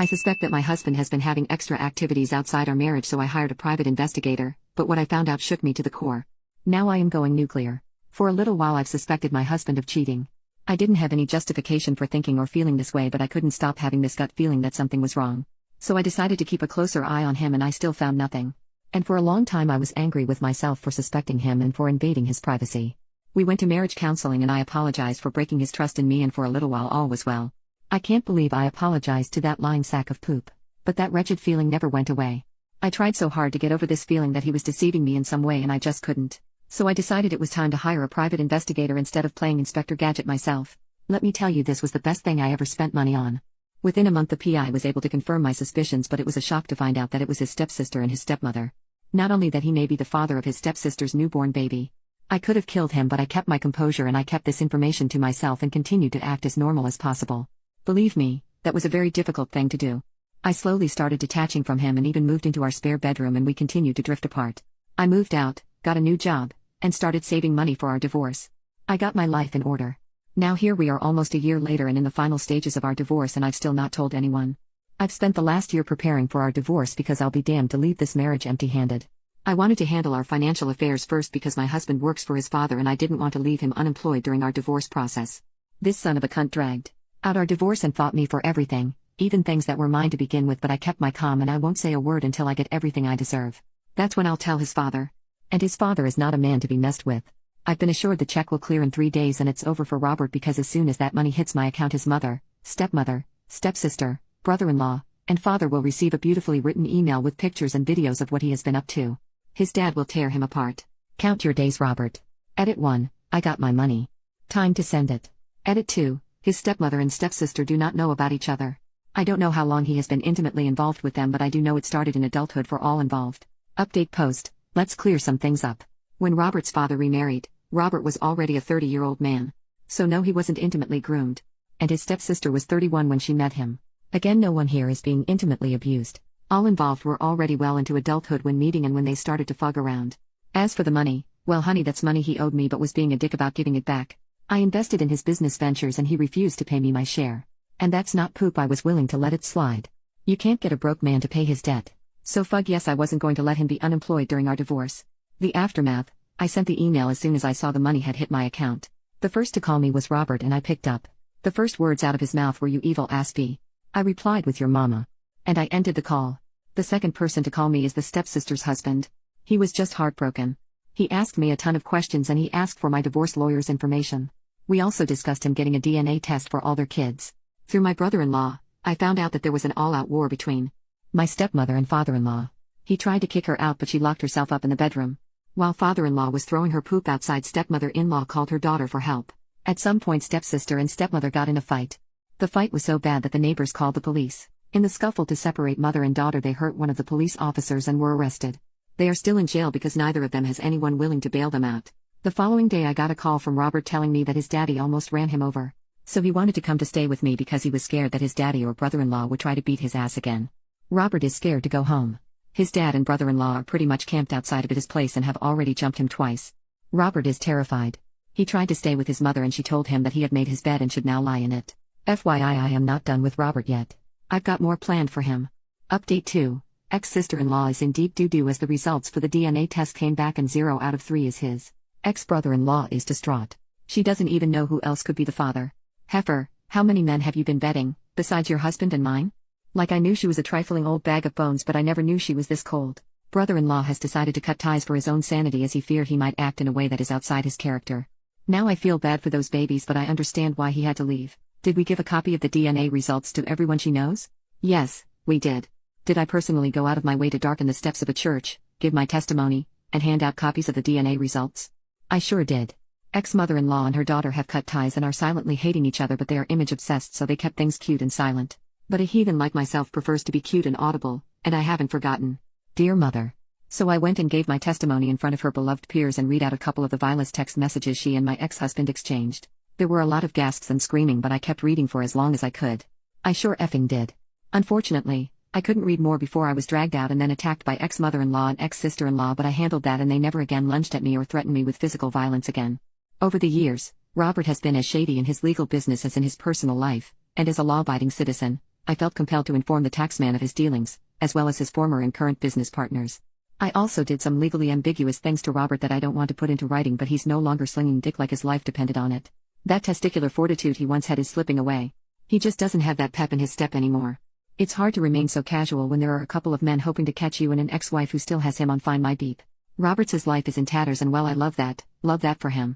I suspect that my husband has been having extra activities outside our marriage, so I hired a private investigator, but what I found out shook me to the core. Now I am going nuclear. For a little while I've suspected my husband of cheating. I didn't have any justification for thinking or feeling this way, but I couldn't stop having this gut feeling that something was wrong. So I decided to keep a closer eye on him, and I still found nothing. And for a long time I was angry with myself for suspecting him and for invading his privacy. We went to marriage counseling and I apologized for breaking his trust in me, and for a little while all was well. I can't believe I apologized to that lying sack of poop. But that wretched feeling never went away. I tried so hard to get over this feeling that he was deceiving me in some way, and I just couldn't. So I decided it was time to hire a private investigator instead of playing Inspector Gadget myself. Let me tell you, this was the best thing I ever spent money on. Within a month the PI was able to confirm my suspicions, but it was a shock to find out that it was his stepsister and his stepmother. Not only that, he may be the father of his stepsister's newborn baby. I could have killed him, but I kept my composure and I kept this information to myself and continued to act as normal as possible. Believe me, that was a very difficult thing to do. I slowly started detaching from him and even moved into our spare bedroom, and we continued to drift apart. I moved out, got a new job, and started saving money for our divorce. I got my life in order. Now here we are almost a year later and in the final stages of our divorce, and I've still not told anyone. I've spent the last year preparing for our divorce because I'll be damned to leave this marriage empty-handed. I wanted to handle our financial affairs first because my husband works for his father and I didn't want to leave him unemployed during our divorce process. This son of a cunt dragged out our divorce and fought me for everything, even things that were mine to begin with, but I kept my calm and I won't say a word until I get everything I deserve. That's when I'll tell his father. And his father is not a man to be messed with. I've been assured the check will clear in 3 days and it's over for Robert, because as soon as that money hits my account, his mother, stepmother, stepsister, brother-in-law, and father will receive a beautifully written email with pictures and videos of what he has been up to. His dad will tear him apart. Count your days, Robert. Edit 1, I got my money. Time to send it. Edit 2, his stepmother and stepsister do not know about each other. I don't know how long he has been intimately involved with them, but I do know it started in adulthood for all involved. Update post, let's clear some things up. When Robert's father remarried, Robert was already a 30-year-old man. So no, he wasn't intimately groomed. And his stepsister was 31 when she met him. Again, no one here is being intimately abused. All involved were already well into adulthood when meeting and when they started to fug around. As for the money, well honey, that's money he owed me but was being a dick about giving it back. I invested in his business ventures and he refused to pay me my share. And that's not poop, I was willing to let it slide. You can't get a broke man to pay his debt. So fug yes, I wasn't going to let him be unemployed during our divorce. The aftermath, I sent the email as soon as I saw the money had hit my account. The first to call me was Robert and I picked up. The first words out of his mouth were, "You evil ass B." I replied with, "Your mama." And I ended the call. The second person to call me is the stepsister's husband. He was just heartbroken. He asked me a ton of questions and he asked for my divorce lawyer's information. We also discussed him getting a DNA test for all their kids. Through my brother-in-law, I found out that there was an all-out war between my stepmother and father-in-law. He tried to kick her out but she locked herself up in the bedroom. While father-in-law was throwing her poop outside, stepmother-in-law called her daughter for help. At some point stepsister and stepmother got in a fight. The fight was so bad that the neighbors called the police. In the scuffle to separate mother and daughter, they hurt one of the police officers and were arrested. They are still in jail because neither of them has anyone willing to bail them out. The following day I got a call from Robert telling me that his daddy almost ran him over. So he wanted to come to stay with me because he was scared that his daddy or brother-in-law would try to beat his ass again. Robert is scared to go home. His dad and brother-in-law are pretty much camped outside of his place and have already jumped him twice. Robert is terrified. He tried to stay with his mother and she told him that he had made his bed and should now lie in it. FYI, I am not done with Robert yet. I've got more planned for him. Update 2. Ex-sister-in-law is in deep doo-doo as the results for the DNA test came back and 0 out of 3 is his. Ex-brother-in-law is distraught. She doesn't even know who else could be the father. Heifer, how many men have you been vetting, besides your husband and mine? Like, I knew she was a trifling old bag of bones, but I never knew she was this cold. Brother-in-law has decided to cut ties for his own sanity as he feared he might act in a way that is outside his character. Now I feel bad for those babies, but I understand why he had to leave. Did we give a copy of the DNA results to everyone she knows? Yes, we did. Did I personally go out of my way to darken the steps of a church, give my testimony, and hand out copies of the DNA results? I sure did. Ex-mother-in-law and her daughter have cut ties and are silently hating each other, but they are image-obsessed, so they kept things cute and silent. But a heathen like myself prefers to be cute and audible, and I haven't forgotten. Dear mother. So I went and gave my testimony in front of her beloved peers and read out a couple of the vilest text messages she and my ex-husband exchanged. There were a lot of gasps and screaming, but I kept reading for as long as I could. I sure effing did. Unfortunately, I couldn't read more before I was dragged out and then attacked by ex-mother-in-law and ex-sister-in-law, but I handled that and they never again lunged at me or threatened me with physical violence again. Over the years, Robert has been as shady in his legal business as in his personal life, and as a law-abiding citizen, I felt compelled to inform the taxman of his dealings, as well as his former and current business partners. I also did some legally ambiguous things to Robert that I don't want to put into writing, but he's no longer slinging dick like his life depended on it. That testicular fortitude he once had is slipping away. He just doesn't have that pep in his step anymore. It's hard to remain so casual when there are a couple of men hoping to catch you and an ex-wife who still has him on Find My Beep. Robert's life is in tatters, and well, I love that for him.